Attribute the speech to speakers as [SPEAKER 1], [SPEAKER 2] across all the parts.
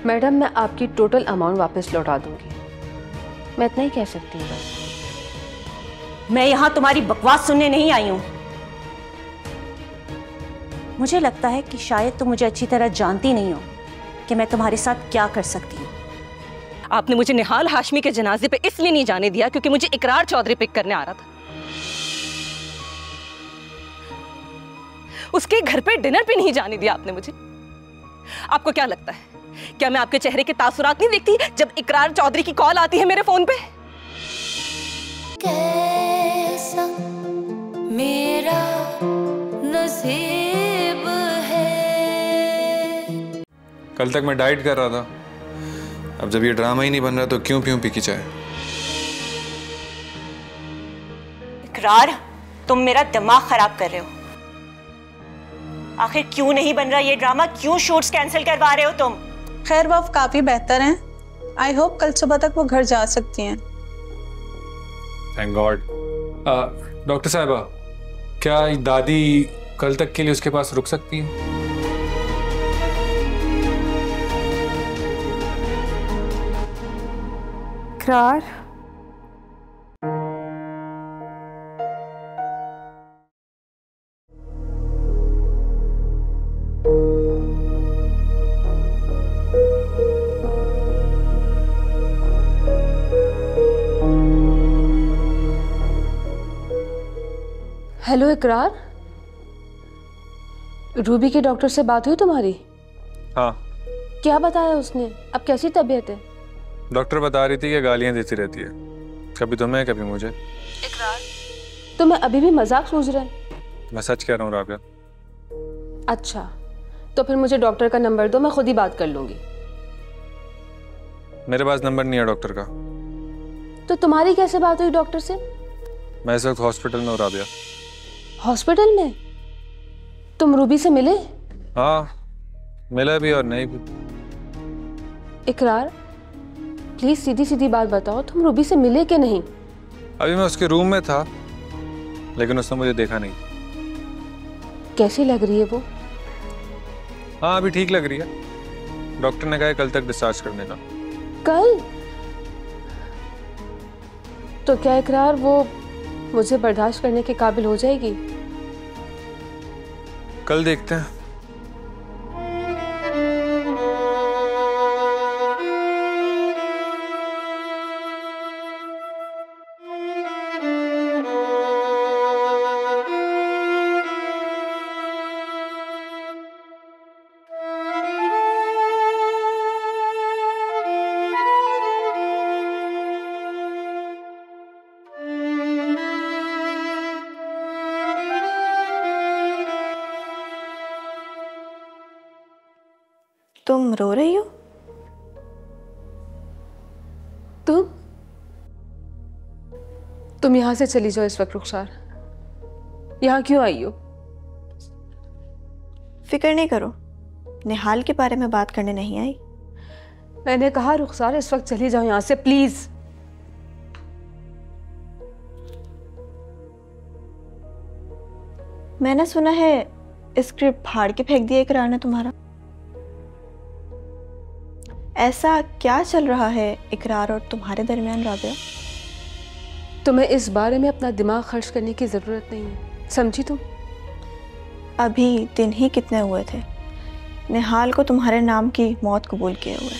[SPEAKER 1] Madam, मैं आपकी total amount वापस लौटा दूंगी। मैं इतना ही कह सकती हूँ बस।
[SPEAKER 2] मैं यहां तुम्हारी बकवास सुनने नहीं आई हूं। मुझे लगता है कि शायद तुम मुझे अच्छी तरह जानती नहीं हो कि मैं तुम्हारे साथ क्या कर सकती हूँ।
[SPEAKER 3] आपने मुझे निहाल हाशमी के जनाजे पे इसलिए नहीं जाने दिया क्योंकि मुझे इकरार चौधरी पिक करने आ रहा था। उसके घर पे डिनर पे नहीं जाने दिया आपने मुझे। आपको क्या लगता है, क्या मैं आपके चेहरे के तासुरात नहीं देखती जब इकरार चौधरी की कॉल आती है मेरे फोन पे?
[SPEAKER 4] कैसा मेरा नसीब है।
[SPEAKER 5] कल तक मैं डाइट कर रहा था, अब जब ये ड्रामा ही नहीं बन रहा तो क्यों पीऊं पी की चाय।
[SPEAKER 2] इकरार, तुम मेरा दिमाग खराब कर रहे हो। आखिर क्यों नहीं बन रहा ये ड्रामा? क्यों शूट्स कैंसिल करवा रहे हो तुम?
[SPEAKER 6] खैर वो काफी बेहतर हैं। आई होप कल सुबह तक वो घर जा सकती हैं।
[SPEAKER 5] Thank God. डॉक्टर साहिबा, क्या दादी कल तक के लिए उसके पास रुक सकती हैं?
[SPEAKER 1] इकरार, हेलो इकरार, रूबी के डॉक्टर से बात हुई तुम्हारी?
[SPEAKER 5] हाँ।
[SPEAKER 1] क्या बताया उसने? अब कैसी तबीयत है?
[SPEAKER 5] डॉक्टर बता रही थी कि गालियां देती रहती है, कभी तुम्हें कभी मुझे।
[SPEAKER 1] इकरार, तुम्हें अभी भी मजाक सूझ रहा है?
[SPEAKER 5] मैं सच कह रहा हूँ राबिया।
[SPEAKER 1] अच्छा, तो फिर मुझे डॉक्टर का नंबर दो, मैं खुद ही बात कर लूंगी।
[SPEAKER 5] मेरे पास नंबर नहीं है डॉक्टर का।
[SPEAKER 1] तो तुम्हारी कैसे बात हुई डॉक्टर से?
[SPEAKER 5] मैं इस वक्त हॉस्पिटल में हूँ राबिया।
[SPEAKER 1] हॉस्पिटल में? तुम रूबी से मिले?
[SPEAKER 5] हाँ, मिला भी और नहीं भी।
[SPEAKER 1] इकरार, प्लीज सीधी सीधी बात बताओ, तुम रूबी से मिले कि नहीं?
[SPEAKER 5] अभी मैं उसके रूम में था, लेकिन उसने मुझे देखा नहीं।
[SPEAKER 1] कैसी लग रही है वो?
[SPEAKER 5] हाँ, अभी ठीक लग रही है। डॉक्टर ने कहा है कल तक डिस्चार्ज करने का।
[SPEAKER 1] कल? तो क्या इकरार वो मुझे बर्दाश्त करने के काबिल हो जाएगी?
[SPEAKER 5] कल देखते हैं।
[SPEAKER 2] तुम रो रही हो?
[SPEAKER 1] तुम यहां से चली जाओ इस वक्त रुखसार। यहां क्यों आई हो?
[SPEAKER 2] फिक्र नहीं करो, निहाल के बारे में बात करने नहीं आई।
[SPEAKER 1] मैंने कहा रुखसार इस वक्त चली जाओ यहां से, प्लीज।
[SPEAKER 2] मैंने सुना है स्क्रिप्ट फाड़ के फेंक दिया इकरार ने तुम्हारा। ऐसा क्या चल रहा है इकरार और तुम्हारे दरमियान राबिया?
[SPEAKER 1] तुम्हें इस बारे में अपना दिमाग खर्च करने की जरूरत नहीं है, समझी तुम?
[SPEAKER 2] अभी दिन ही कितने हुए थे निहाल को तुम्हारे नाम की मौत कबूल किए हुए,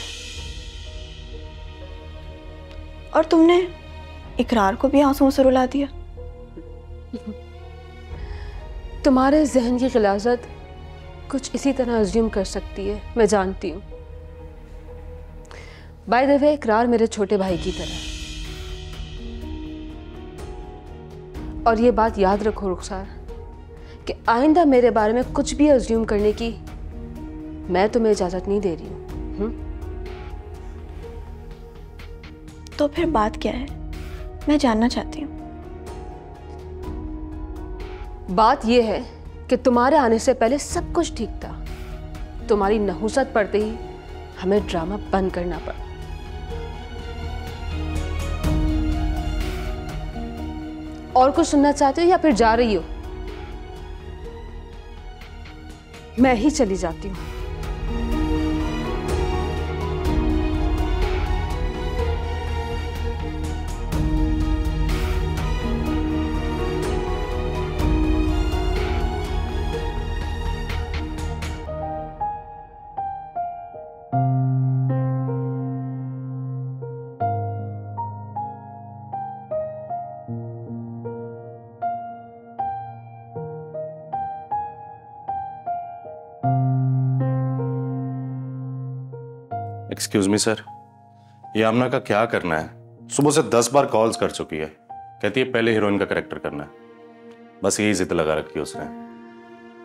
[SPEAKER 2] और तुमने इकरार को भी आंसुओं से रुला दिया।
[SPEAKER 1] तुम्हारे जहन की गिलाजत कुछ इसी तरह अज्यूम कर सकती है, मैं जानती हूँ। बाय द वे, इकरार मेरे छोटे भाई की तरह। और ये बात याद रखो रुखसार कि आइंदा मेरे बारे में कुछ भी अज्यूम करने की मैं तुम्हें इजाजत नहीं दे रही हूँ।
[SPEAKER 2] तो फिर बात क्या है, मैं जानना चाहती हूँ।
[SPEAKER 1] बात यह है कि तुम्हारे आने से पहले सब कुछ ठीक था। तुम्हारी नहुसत पड़ते ही हमें ड्रामा बंद करना पड़ा। और कुछ सुनना चाहते हो या फिर जा रही हो? मैं ही चली जाती हूँ।
[SPEAKER 7] एक्सक्यूज मी सर, ये आमना का क्या करना है? सुबह से 10 बार कॉल्स कर चुकी है, कहती है पहले हीरोइन का कैरेक्टर करना है। बस यही जिद लगा रखी है उसने।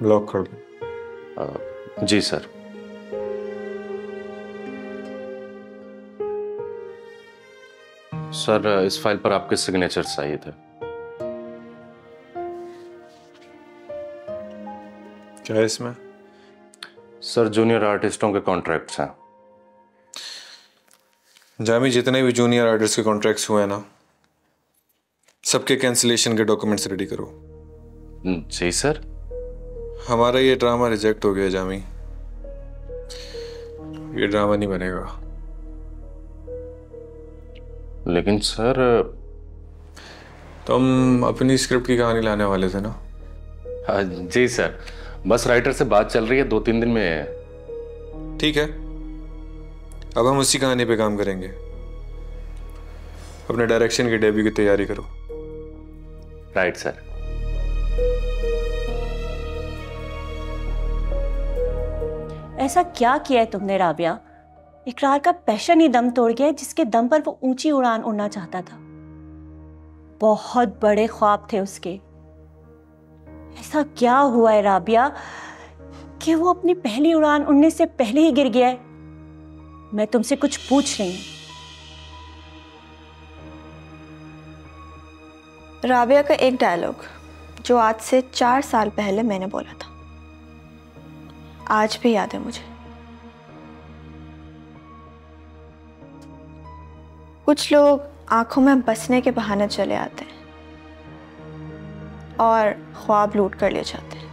[SPEAKER 5] ब्लॉक कर दो।
[SPEAKER 7] जी सर। सर इस फाइल पर आपके सिग्नेचर चाहिए थे।
[SPEAKER 5] क्या है इसमें?
[SPEAKER 7] सर जूनियर आर्टिस्टों के कॉन्ट्रैक्ट्स हैं।
[SPEAKER 5] जामी, जितने भी जूनियर आर्टिस्ट के कॉन्ट्रैक्ट्स हुए हैं ना, सबके कैंसिलेशन के डॉक्यूमेंट्स रेडी करो।
[SPEAKER 7] जी सर।
[SPEAKER 5] हमारा ये ड्रामा रिजेक्ट हो गया जामी, ये ड्रामा नहीं बनेगा।
[SPEAKER 7] लेकिन सर
[SPEAKER 5] तुम अपनी स्क्रिप्ट की कहानी लाने वाले थे ना?
[SPEAKER 7] जी सर, बस राइटर से बात चल रही है, 2-3 दिन में।
[SPEAKER 5] ठीक है, अब हम उसी कहानी पे काम करेंगे। अपने डायरेक्शन की डेब्यू की तैयारी करो।
[SPEAKER 7] Right sir.
[SPEAKER 8] ऐसा क्या किया है तुमने राबिया? इकरार का पैशन ही दम तोड़ गया है, जिसके दम पर वो ऊंची उड़ान उड़ना चाहता था। बहुत बड़े ख्वाब थे उसके। ऐसा क्या हुआ है राबिया कि वो अपनी पहली उड़ान उड़ने से पहले ही गिर गया है? मैं तुमसे कुछ पूछ रही हूँ।
[SPEAKER 2] राबिया का एक डायलॉग जो आज से 4 साल पहले मैंने बोला था, आज भी याद है मुझे। कुछ लोग आंखों में बसने के बहाने चले आते हैं और ख्वाब लूट कर ले जाते हैं।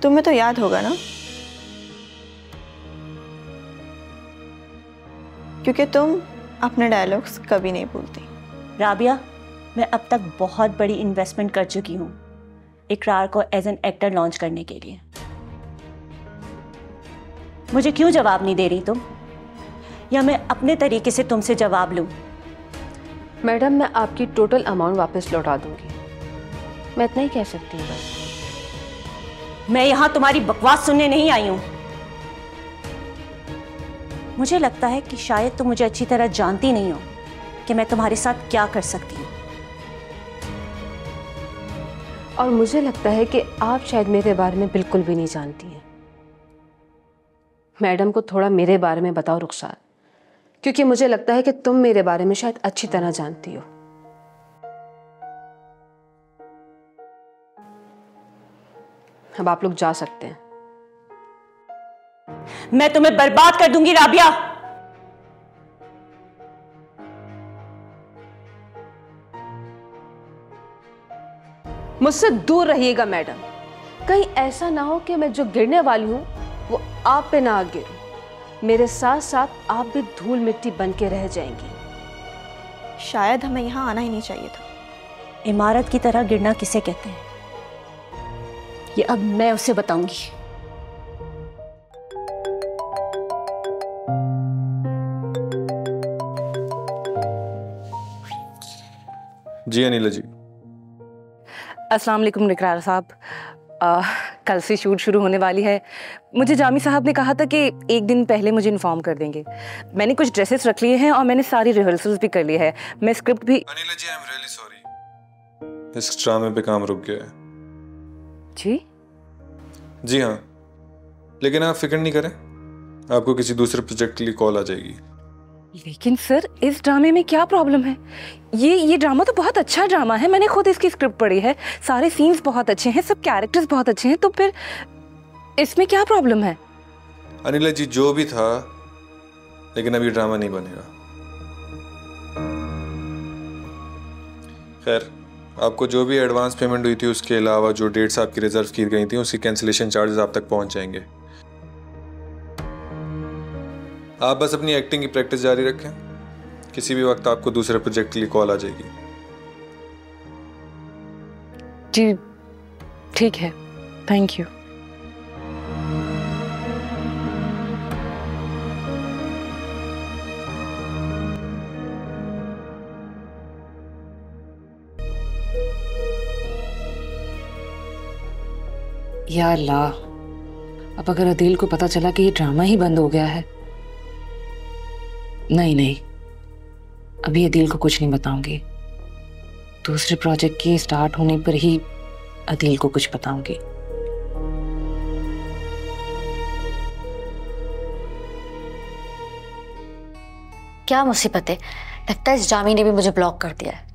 [SPEAKER 2] तुम्हें तो याद होगा ना, क्योंकि तुम अपने डायलॉग्स कभी नहीं भूलती।
[SPEAKER 8] राबिया, मैं अब तक बहुत बड़ी इन्वेस्टमेंट कर चुकी हूँ इकरार को एज एन एक्टर लॉन्च करने के लिए। मुझे क्यों जवाब नहीं दे रही तुम? या मैं अपने तरीके से तुमसे जवाब लूं?
[SPEAKER 1] मैडम, मैं आपकी टोटल अमाउंट वापस लौटा दूंगी। मैं इतना ही कह सकती हूँ बस।
[SPEAKER 8] मैं यहां तुम्हारी बकवास सुनने नहीं आई हूं। मुझे लगता है कि शायद तुम मुझे अच्छी तरह जानती नहीं हो कि मैं तुम्हारे साथ क्या कर सकती हूँ।
[SPEAKER 1] और मुझे लगता है कि आप शायद मेरे बारे में बिल्कुल भी नहीं जानती हैं। मैडम को थोड़ा मेरे बारे में बताओ रुखसार, क्योंकि मुझे लगता है कि तुम मेरे बारे में शायद अच्छी तरह जानती हो। अब आप लोग जा सकते हैं।
[SPEAKER 8] मैं तुम्हें बर्बाद कर दूंगी राबिया।
[SPEAKER 1] मुझसे दूर रहिएगा मैडम। कहीं ऐसा ना हो कि मैं जो गिरने वाली हूं वो आप पे ना गिरूं। मेरे साथ साथ आप भी धूल मिट्टी बन के रह जाएंगी।
[SPEAKER 2] शायद हमें यहाँ आना ही नहीं चाहिए था।
[SPEAKER 8] इमारत की तरह गिरना किसे कहते हैं, ये अब मैं उसे बताऊंगी।
[SPEAKER 5] जी अनिला जी।
[SPEAKER 3] अस्सलाम वालेकुम इकरार साहब। कल से शूट शुरू होने वाली है। मुझे जामी साहब ने कहा था कि एक दिन पहले मुझे इन्फॉर्म कर देंगे। मैंने कुछ ड्रेसेस रख लिए हैं और मैंने सारी रिहर्सल्स भी कर ली है। मैं स्क्रिप्ट भी।
[SPEAKER 5] अनिला जी, आई एम रियली सॉरी, इस ड्रामे पे काम रुक गया है। जी हाँ, लेकिन आप फिक्र नहीं करें, आपको किसी दूसरे प्रोजेक्ट के लिए कॉल आ जाएगी।
[SPEAKER 3] लेकिन सर, इस ड्रामे में क्या प्रॉब्लम है? ये ड्रामा तो बहुत अच्छा ड्रामा है। मैंने खुद इसकी स्क्रिप्ट पढ़ी है। सारे सीन्स बहुत अच्छे हैं, सब कैरेक्टर्स बहुत अच्छे हैं, तो फिर इसमें क्या प्रॉब्लम है?
[SPEAKER 5] अनिला जी, जो भी था, लेकिन अभी ड्रामा नहीं बनेगा। खैर, आपको जो भी एडवांस पेमेंट हुई थी उसके अलावा जो डेट्स आपकी रिजर्व की गई थी उसकी कैंसिलेशन चार्जेस आप तक पहुंच जाएंगे। आप बस अपनी एक्टिंग की प्रैक्टिस जारी रखें, किसी भी वक्त आपको दूसरे प्रोजेक्ट के लिए कॉल आ जाएगी।
[SPEAKER 3] जी ठीक है, थैंक यू। या अल्लाह, अब अगर अदील को पता चला कि ये ड्रामा ही बंद हो गया है नहीं नहीं, अभी अदील को कुछ नहीं बताऊंगी। दूसरे प्रोजेक्ट के स्टार्ट होने पर ही अदील को कुछ बताऊंगी।
[SPEAKER 9] क्या मुसीबत है, लगता है इस जामी ने भी मुझे ब्लॉक कर दिया है।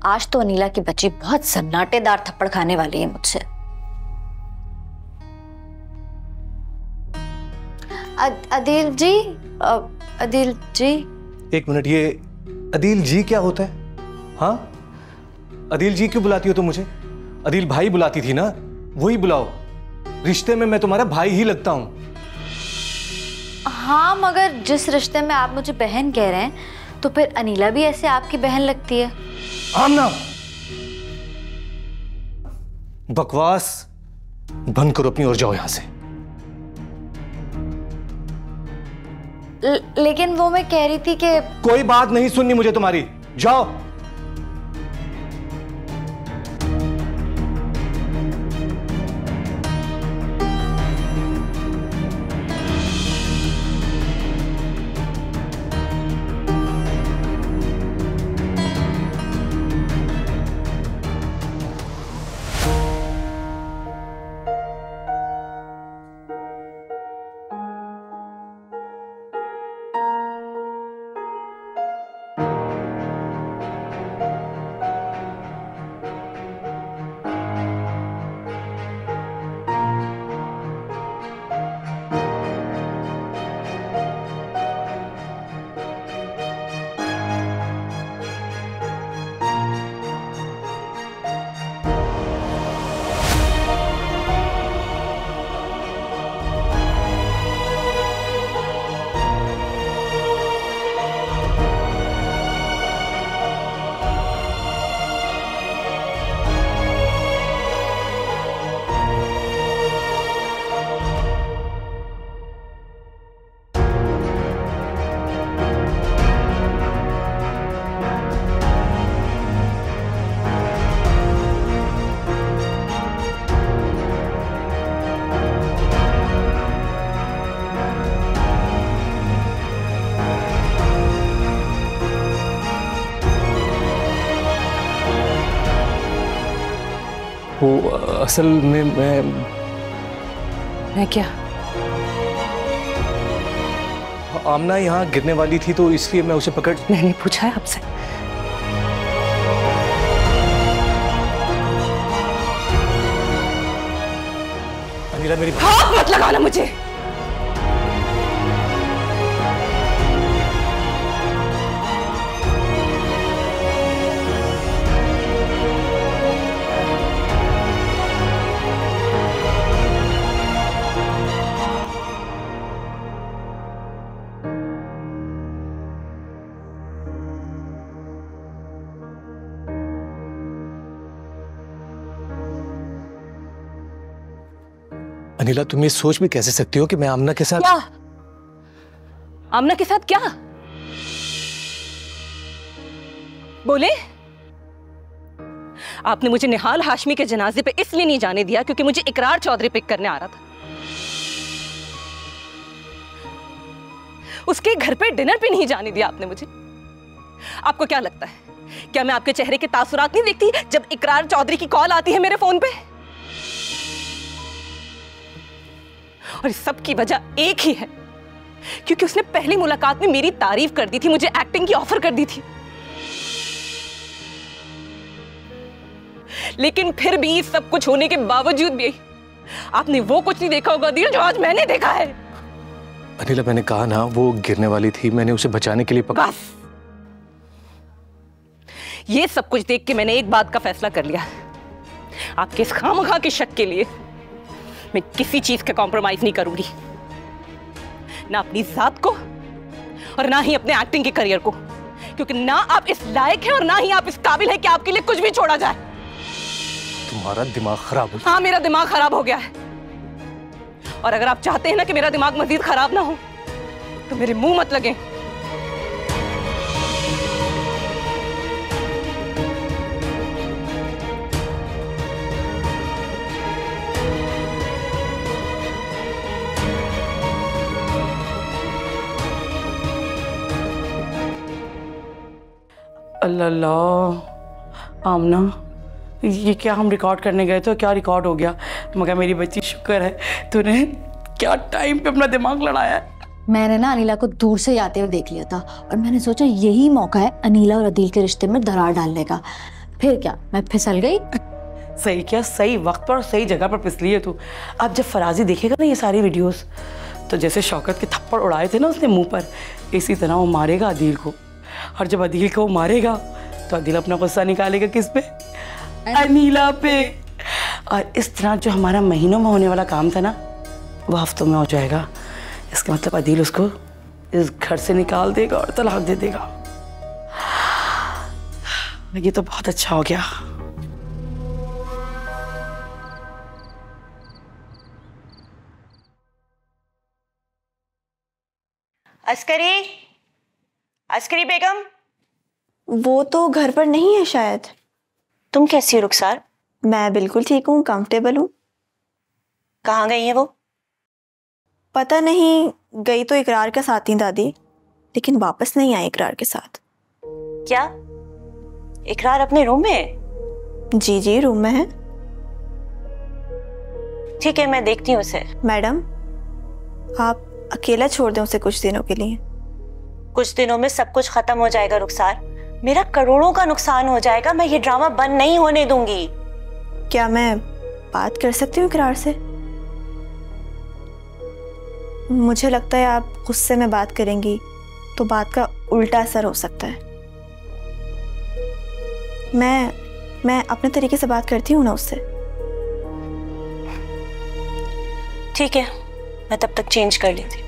[SPEAKER 9] आज तो अनीला की बच्ची बहुत सन्नाटेदार थप्पड़ खाने वाली है मुझसे। अदील जी, अदील जी।
[SPEAKER 10] एक मिनट, ये अदील जी क्या होता है? हाँ, अदील जी क्यों बुलाती हो तुम मुझे? अदील भाई बुलाती थी ना, वही बुलाओ। रिश्ते में मैं तुम्हारा भाई ही लगता हूं।
[SPEAKER 9] हाँ, मगर जिस रिश्ते में आप मुझे बहन कह रहे हैं तो फिर अनीला भी ऐसे आपकी बहन लगती है।
[SPEAKER 10] आमना, बकवास बंद करो अपनी और जाओ यहां से।
[SPEAKER 9] लेकिन वो मैं कह रही थी कि
[SPEAKER 10] कोई बात नहीं सुननी मुझे तुम्हारी, जाओ। वो असल में
[SPEAKER 3] मैं क्या?
[SPEAKER 10] आमना यहाँ गिरने वाली थी तो इसलिए मैं उसे पकड़।
[SPEAKER 3] मैंने पूछा है आपसे।
[SPEAKER 10] अनीला मेरी
[SPEAKER 3] हाथ मत लगाना मुझे।
[SPEAKER 10] अनीला, तुम ये सोच भी कैसे सकती हो कि मैं आमना के साथ?
[SPEAKER 3] क्या? आमना के साथ क्या? बोले? आपने मुझे निहाल हाशमी के जनाजे पे इसलिए नहीं जाने दिया क्योंकि मुझे इकरार चौधरी पिक करने आ रहा था। उसके घर पे डिनर पे नहीं जाने दिया आपने मुझे। आपको क्या लगता है, क्या मैं आपके चेहरे के तासुरात नहीं देखती जब इकरार चौधरी की कॉल आती है मेरे फोन पे? और इस सब की वजह एक ही है, क्योंकि उसने पहली मुलाकात में मेरी तारीफ कर दी थी, मुझे एक्टिंग की ऑफर कर दी थी। लेकिन फिर भी सब कुछ होने के बावजूद भी आपने वो कुछ नहीं देखा होगा दिल जो आज मैंने देखा है।
[SPEAKER 10] अनीला, मैंने कहा ना वो गिरने वाली थी, मैंने उसे बचाने के लिए
[SPEAKER 3] बस ये सब कुछ देख के मैंने एक बात का फैसला कर लिया, आपके इस खामखा के शक के लिए मैं किसी चीज का कॉम्प्रोमाइज नहीं करूंगी, ना अपनी जात को और ना ही अपने एक्टिंग के करियर को, क्योंकि ना आप इस लायक हैं और ना ही आप इस काबिल हैं कि आपके लिए कुछ भी छोड़ा जाए।
[SPEAKER 10] तुम्हारा दिमाग खराब हो गया।
[SPEAKER 3] हाँ, मेरा दिमाग खराब हो गया है, और अगर आप चाहते हैं ना कि मेरा दिमाग मजीद खराब ना हो तो मेरे मुंह मत लगे।
[SPEAKER 11] अल्लाह अल्लाह, आमना ये क्या हम रिकॉर्ड करने गए थे, क्या रिकॉर्ड हो गया? मगर मेरी बच्ची शुक्र है तूने क्या टाइम पे अपना दिमाग लड़ाया है।
[SPEAKER 9] मैंने ना अनीला को दूर से आते हुए देख लिया था और मैंने सोचा यही मौका है अनीला और अदील के रिश्ते में दरार डालने का। फिर क्या, मैं फिसल गई।
[SPEAKER 11] सही क्या, सही वक्त पर और सही जगह पर फिसली है तू। अब जब फराजी देखेगा ना ये सारी वीडियोस, तो जैसे शौकत के थप्पड़ उड़ाए थे ना उसने मुंह पर, इसी तरह वो मारेगा अदील को। और जब अदील को वो मारेगा तो अदील अपना गुस्सा निकालेगा किस पे? अनीला पे। और इस तरह जो हमारा महीनों में होने वाला काम था ना, वो हफ्तों में हो जाएगा। इसका मतलब अदील उसको इस घर से निकाल देगा और तलाक दे देगा। ये तो बहुत अच्छा हो गया।
[SPEAKER 8] अस्करी, अस्करी बेगम।
[SPEAKER 2] वो तो घर पर नहीं है शायद।
[SPEAKER 8] तुम कैसी हो रुखसार?
[SPEAKER 2] मैं बिल्कुल ठीक हूँ, कंफर्टेबल हूँ।
[SPEAKER 8] कहाँ गई है वो?
[SPEAKER 2] पता नहीं, गई तो इकरार के साथ ही दादी, लेकिन वापस नहीं आई इकरार के साथ।
[SPEAKER 8] क्या इकरार अपने रूम में है?
[SPEAKER 2] जी जी, रूम में है।
[SPEAKER 8] ठीक है, मैं देखती हूँ उसे।
[SPEAKER 2] मैडम, आप अकेला छोड़ दें उसे कुछ दिनों के लिए।
[SPEAKER 8] कुछ दिनों में सब कुछ खत्म हो जाएगा रुखसार। मेरा करोड़ों का नुकसान हो जाएगा। मैं ये ड्रामा बंद नहीं होने दूंगी।
[SPEAKER 2] क्या मैं बात कर सकती हूँ इकरार से? मुझे लगता है आप गुस्से में बात करेंगी तो बात का उल्टा असर हो सकता है। मैं अपने तरीके से बात करती हूँ ना उससे।
[SPEAKER 8] ठीक है, मैं तब तक चेंज कर लेती।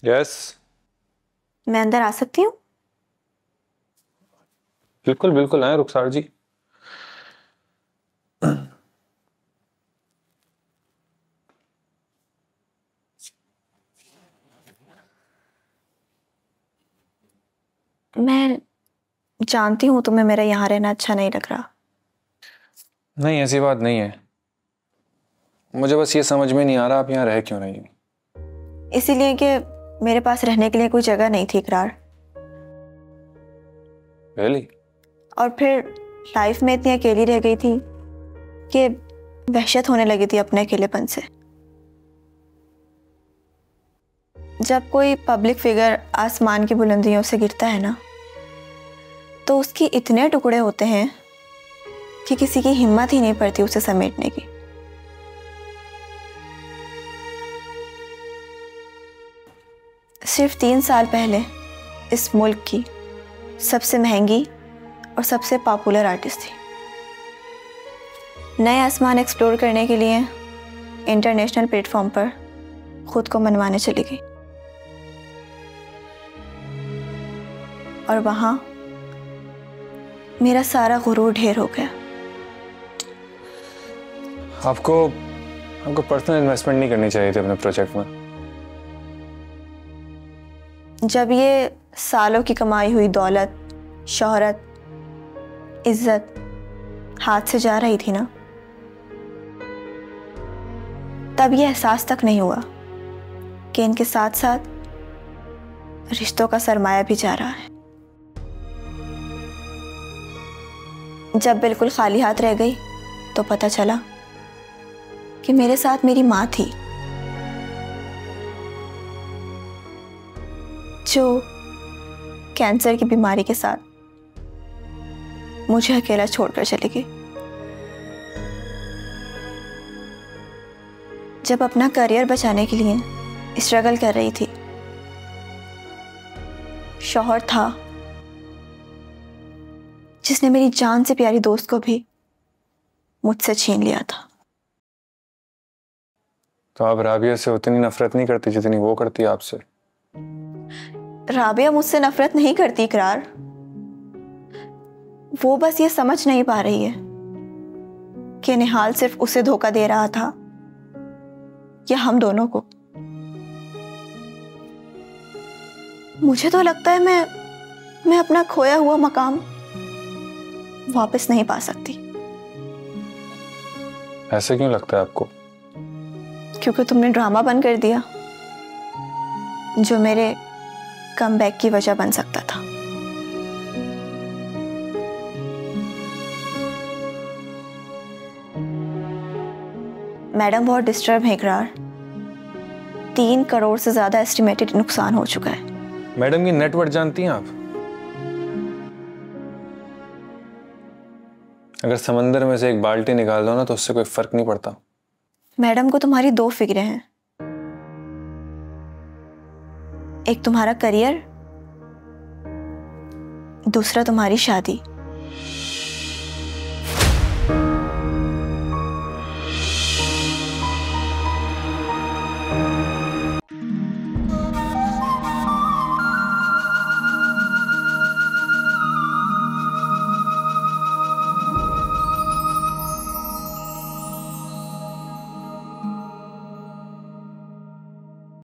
[SPEAKER 5] यस,
[SPEAKER 2] मैं अंदर आ सकती हूँ?
[SPEAKER 5] बिल्कुल बिल्कुल आए रुखसार जी।
[SPEAKER 2] मैं जानती हूँ तुम्हें मेरा यहाँ रहना अच्छा नहीं लग रहा।
[SPEAKER 5] नहीं, ऐसी बात नहीं है। मुझे बस ये समझ में नहीं आ रहा आप यहाँ रह क्यों रही हो।
[SPEAKER 2] इसीलिए कि मेरे पास रहने के लिए कोई जगह नहीं थी इकरार।
[SPEAKER 5] Really?
[SPEAKER 2] और फिर लाइफ में इतनी अकेली रह गई थी कि वहशत होने लगी थी अपने अकेलेपन से। जब कोई पब्लिक फिगर आसमान की बुलंदियों से गिरता है ना, तो उसके इतने टुकड़े होते हैं कि किसी की हिम्मत ही नहीं पड़ती उसे समेटने की। सिर्फ 3 साल पहले इस मुल्क की सबसे महंगी और सबसे पॉपुलर आर्टिस्ट थी। नए आसमान एक्सप्लोर करने के लिए इंटरनेशनल प्लेटफॉर्म पर खुद को मनवाने चली गई और वहां मेरा सारा गुरूर ढेर हो गया।
[SPEAKER 5] आपको पर्सनल इन्वेस्टमेंट नहीं करनी चाहिए थी अपने प्रोजेक्ट में।
[SPEAKER 2] जब ये सालों की कमाई हुई दौलत, शोहरत, इज्जत हाथ से जा रही थी ना, तब ये एहसास तक नहीं हुआ कि इनके साथ साथ रिश्तों का सरमाया भी जा रहा है। जब बिल्कुल खाली हाथ रह गई तो पता चला कि मेरे साथ मेरी माँ थी, जो कैंसर की बीमारी के साथ मुझे अकेला छोड़कर चली गई। जब अपना करियर बचाने के लिए स्ट्रगल कर रही थी, शौहर था जिसने मेरी जान से प्यारी दोस्त को भी मुझसे छीन लिया था।
[SPEAKER 5] तो आप राबिया से उतनी नफरत नहीं करती जितनी वो करती है आपसे।
[SPEAKER 2] राबिया मुझसे नफरत नहीं करती इकरार, वो बस ये समझ नहीं पा रही है कि निहाल सिर्फ उसे धोखा दे रहा था या हम दोनों को। मुझे तो लगता है मैं अपना खोया हुआ मकाम वापस नहीं पा सकती।
[SPEAKER 5] ऐसे क्यों लगता है आपको?
[SPEAKER 2] क्योंकि तुमने ड्रामा बंद कर दिया जो मेरे कमबैक की वजह बन सकता था। मैडम बहुत डिस्टर्ब है इकरार। 3 करोड़ से ज्यादा एस्टिमेटेड नुकसान हो चुका है।
[SPEAKER 5] मैडम की नेटवर्थ जानती हैं आप? अगर समंदर में से एक बाल्टी निकाल दो ना तो उससे कोई फर्क नहीं पड़ता।
[SPEAKER 2] मैडम को तुम्हारी 2 फिक्रें हैं, एक तुम्हारा करियर, दूसरा तुम्हारी शादी।